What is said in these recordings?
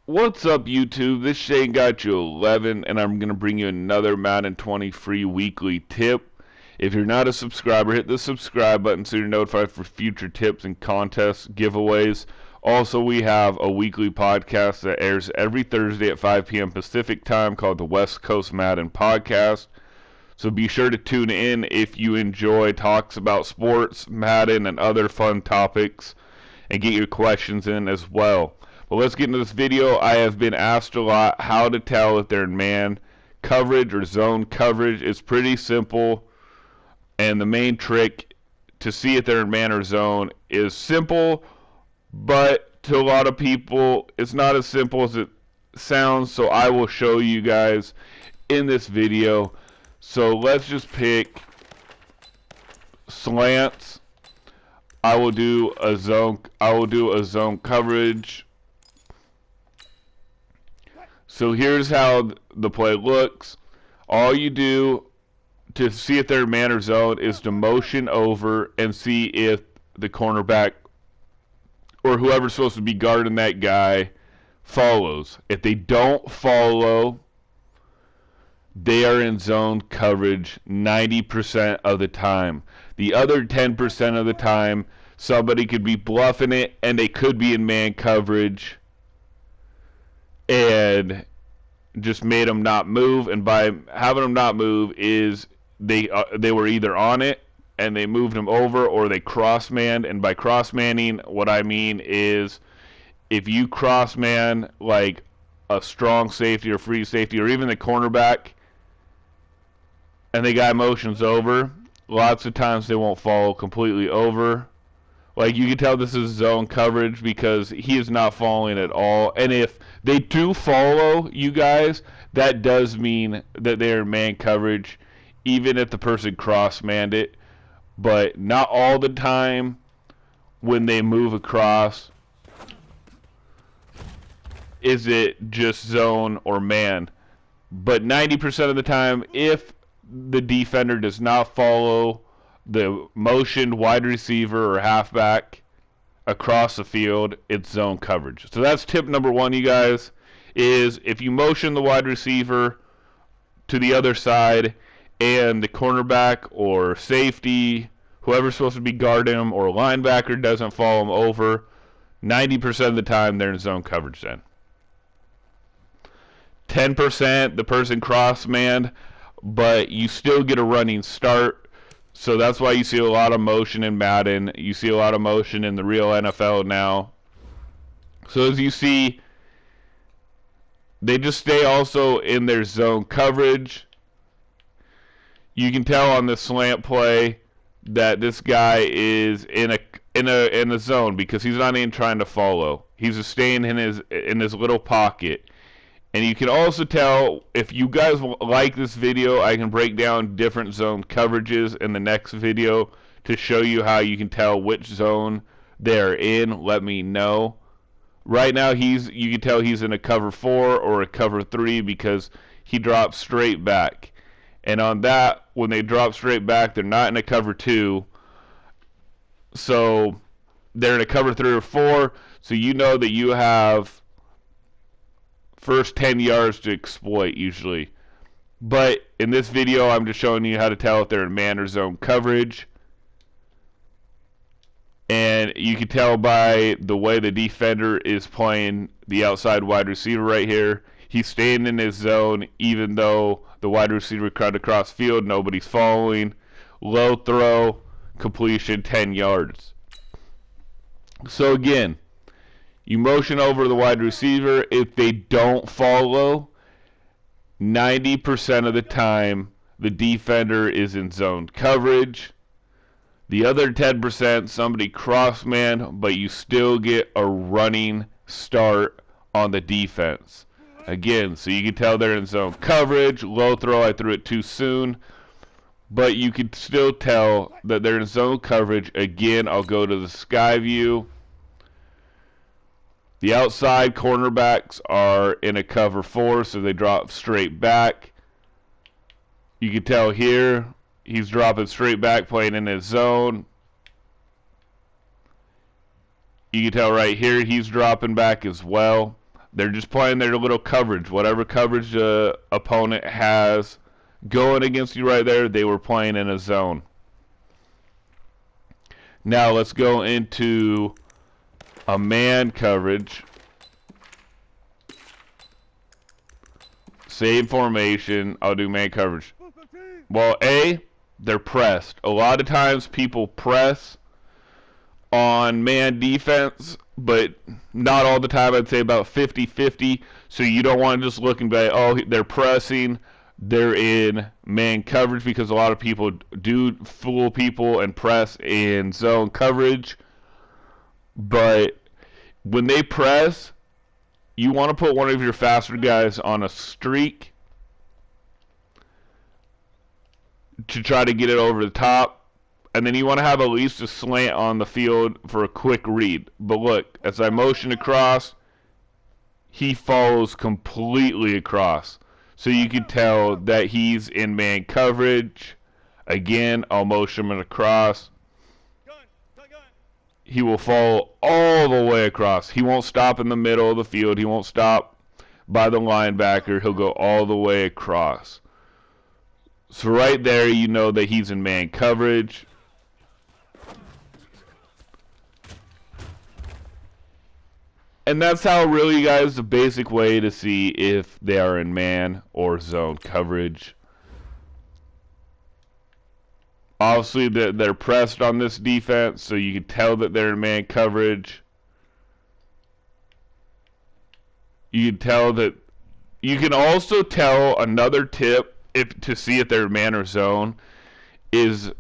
What's up, YouTube? This Shane got you 11, and I'm going to bring you another Madden 20 free weekly tip. If you're not a subscriber, hit the subscribe button so you're notified for future tips and contests, giveaways. Also, we have a weekly podcast that airs every Thursday at 5 p.m. Pacific time called the West Coast Madden Podcast. So be sure to tune in if you enjoy talks about sports, Madden, and other fun topics, and get your questions in as well. But let's get into this video. I have been asked a lot how to tell if they're in man coverage or zone coverage. It's pretty simple, and the main trick to see if they're in man or zone is simple, but to a lot of people it's not as simple as it sounds, so I will show you guys in this video. So let's just pick slants. I will do a zone coverage. So here's how the play looks. All you do to see if they're in man or zone is to motion over and see if the cornerback or whoever's supposed to be guarding that guy follows. If they don't follow, they are in zone coverage 90% of the time. The other 10% of the time, somebody could be bluffing it and they could be in man coverage and just made them not move. And by having them not move is they were either on it and they moved them over, or they cross-manned. And by cross-manning, what I mean is if you cross-man like a strong safety or free safety or even the cornerback and the guy motions over, lots of times they won't follow completely over. Like, you can tell this is zone coverage because he is not following at all. And if they do follow you guys, that does mean that they're in man coverage, even if the person cross-manned it. But not all the time when they move across is it just zone or man. But 90% of the time, if the defender does not follow the motioned wide receiver or halfback across the field, it's zone coverage. So that's tip number one, you guys, is if you motion the wide receiver to the other side and the cornerback or safety, whoever's supposed to be guarding him, or linebacker doesn't follow him over, 90% of the time they're in zone coverage then. 10%, the person cross-manned, but you still get a running start. So that's why you see a lot of motion in Madden. You see a lot of motion in the real NFL now. So as you see, they just stay also in their zone coverage. You can tell on the slant play that this guy is in a zone because he's not even trying to follow. He's just staying in his little pocket. And you can also tell, if you guys like this video, I can break down different zone coverages in the next video to show you how you can tell which zone they're in. Let me know. Right now, you can tell he's in a cover 4 or a cover 3 because he drops straight back. And on that, when they drop straight back, they're not in a cover 2. So they're in a cover 3 or 4. So you know that you have first 10 yards to exploit usually. But in this video, I'm just showing you how to tell if they're in man or zone coverage. And you can tell by the way the defender is playing the outside wide receiver right here. He's staying in his zone even though the wide receiver cut across field, nobody's following. Low throw, completion 10 yards. So again, you motion over the wide receiver. If they don't follow, 90% of the time, the defender is in zone coverage. The other 10%, somebody cross-man, but you still get a running start on the defense. Again, so you can tell they're in zone coverage. Low throw, I threw it too soon. But you can still tell that they're in zone coverage. Again, I'll go to the sky view. The outside cornerbacks are in a cover 4, so they drop straight back. You can tell here, he's dropping straight back, playing in his zone. You can tell right here, he's dropping back as well. They're just playing their little coverage. Whatever coverage the opponent has going against you right there, they were playing in a zone. Now let's go into a man coverage. Same formation. I'll do man coverage. Well, they're pressed. A lot of times people press on man defense, but not all the time. I'd say about 50-50. So you don't want to just look and be like, oh, they're pressing, they're in man coverage, because a lot of people do fool people and press in zone coverage. But when they press, you want to put one of your faster guys on a streak to try to get it over the top. And then you want to have at least a slant on the field for a quick read. But look, as I motion across, he follows completely across. So you can tell that he's in man coverage. Again, I'll motion him across. He will follow all the way across. He won't stop in the middle of the field. He won't stop by the linebacker. He'll go all the way across. So right there, you know that he's in man coverage. And that's how, really, guys, the basic way to see if they are in man or zone coverage. Obviously, they're pressed on this defense, so you can tell that they're in man coverage. You can tell that. You can also tell another tip to see if they're man or zone is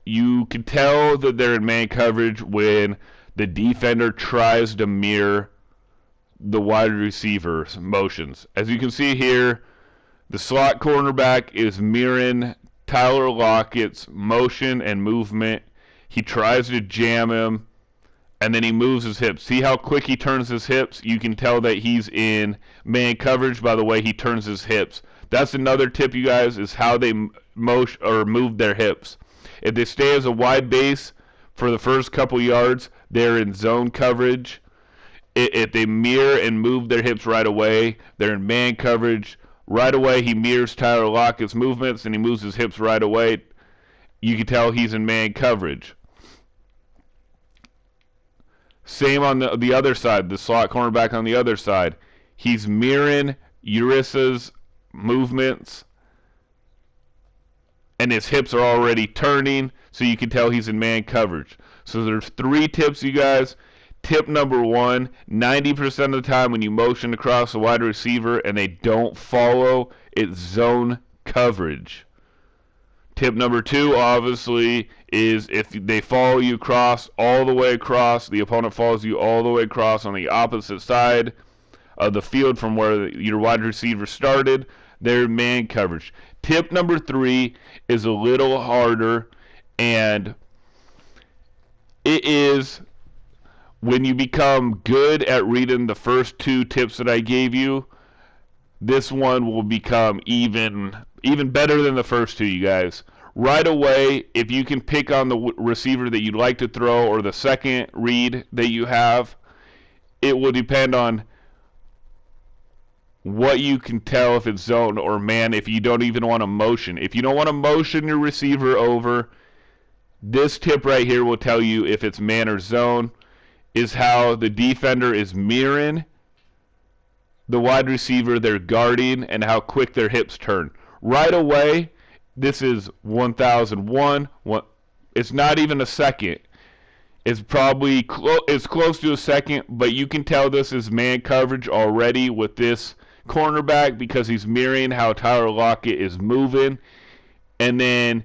you can tell that they're in man coverage when the defender tries to mirror the wide receiver's motions. As you can see here, the slot cornerback is mirroring Tyler Lockett's motion and movement. He tries to jam him, and then he moves his hips. See how quick he turns his hips? You can tell that he's in man coverage by the way he turns his hips. That's another tip, you guys, is how they move their hips. If they stay as a wide base for the first couple yards, they're in zone coverage. If they mirror and move their hips right away, they're in man coverage. Right away, he mirrors Tyler Lockett's movements, and he moves his hips right away. You can tell he's in man coverage. Same on the other side, the slot cornerback on the other side. He's mirroring Urissa's movements, and his hips are already turning, so you can tell he's in man coverage. So there's 3 tips, you guys. Tip number 1, 90% of the time when you motion across a wide receiver and they don't follow, it's zone coverage. Tip number 2, obviously, is if they follow you across, all the way across, the opponent follows you all the way across on the opposite side of the field from where your wide receiver started, they're in man coverage. Tip number 3 is a little harder, and it is when you become good at reading the first 2 tips that I gave you, this one will become even better than the first 2, you guys. Right away, if you can pick on the receiver that you'd like to throw or the second read that you have, it will depend on what you can tell if it's zone or man if you don't even want to motion. If you don't want to motion your receiver over, this tip right here will tell you if it's man or zone, is how the defender is mirroring the wide receiver they're guarding and how quick their hips turn. Right away, this is 1001. It's not even a second. It's probably it's close to a second, but you can tell this is man coverage already with this cornerback because he's mirroring how Tyler Lockett is moving, and then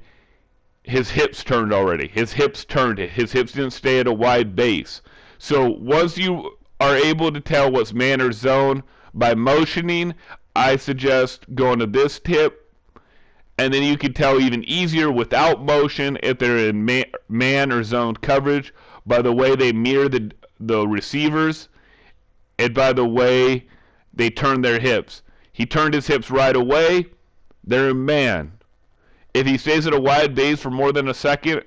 his hips turned already. His hips turned. His hips didn't stay at a wide base. So once you are able to tell what's man or zone by motioning, I suggest going to this tip, and then you can tell even easier without motion if they're in man or zone coverage by the way they mirror the receivers and by the way they turn their hips. He turned his hips right away, they're in man. If he stays at a wide base for more than a second,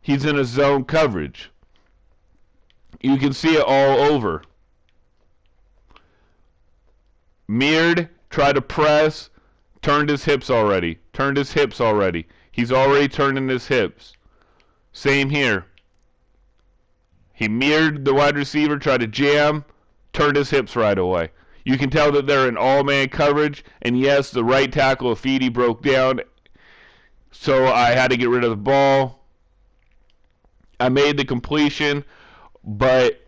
he's in a zone coverage. You can see it all over. Mirrored, tried to press, turned his hips already. He's already turning his hips. Same here. He mirrored the wide receiver, tried to jam, turned his hips right away. You can tell that they're in all-man coverage, and yes, the right tackle of Feedy broke down, so I had to get rid of the ball. I made the completion, but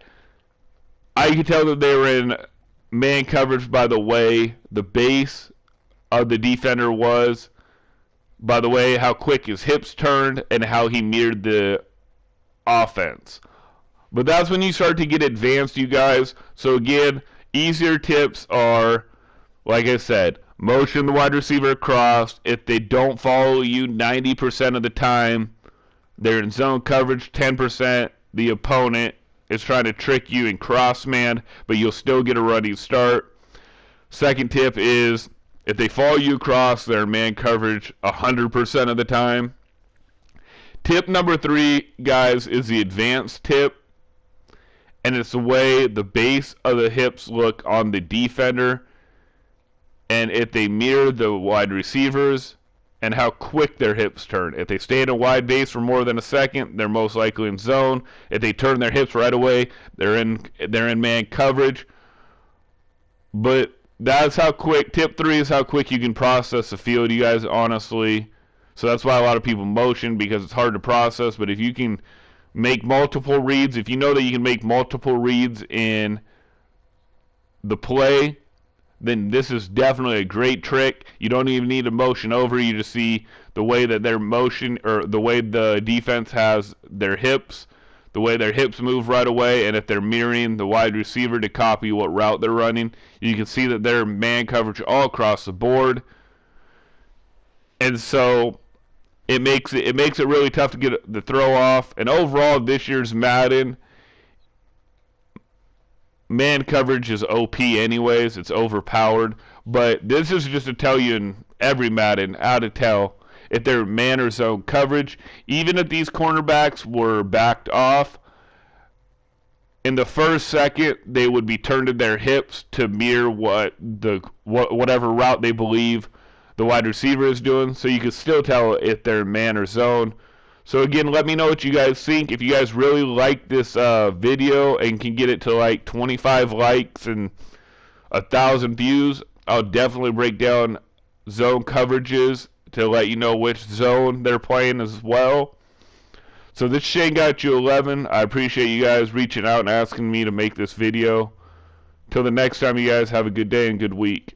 I could tell that they were in man coverage by the way the base of the defender was, by the way how quick his hips turned, and how he mirrored the offense. But that's when you start to get advanced, you guys. So again, easier tips are, like I said, motion the wide receiver across. If they don't follow you 90% of the time, they're in zone coverage 10%. The opponent is trying to trick you in cross man, but you'll still get a running start. Second tip is, if they follow you across, they're in man coverage 100% of the time. Tip number 3, guys, is the advanced tip. And it's the way the base of the hips look on the defender, and if they mirror the wide receivers, and how quick their hips turn. If they stay in a wide base for more than a second, they're most likely in zone. If they turn their hips right away, they're in man coverage. But that's how quick. Tip 3 is how quick you can process the field, you guys, honestly. So that's why a lot of people motion, because it's hard to process. But if you can make multiple reads, if you know that you can make multiple reads in the play, then this is definitely a great trick. You don't even need to motion over. You just see the way that their motion, or the way the defense has their hips, the way their hips move right away, and if they're mirroring the wide receiver to copy what route they're running, you can see that they're man coverage all across the board. And so it makes it really tough to get the throw off. And overall, this year's Madden, man coverage is OP anyways. It's overpowered. But this is just to tell you in every Madden how to tell if they're man or zone coverage. Even if these cornerbacks were backed off, in the first second, they would be turned to their hips to mirror whatever route they believe the wide receiver is doing, so you can still tell if they're man or zone. So again, let me know what you guys think. If you guys really like this video and can get it to like 25 likes and 1,000 views, I'll definitely break down zone coverages to let you know which zone they're playing as well. So this Shane got you 11. I appreciate you guys reaching out and asking me to make this video. Till the next time, you guys have a good day and good week.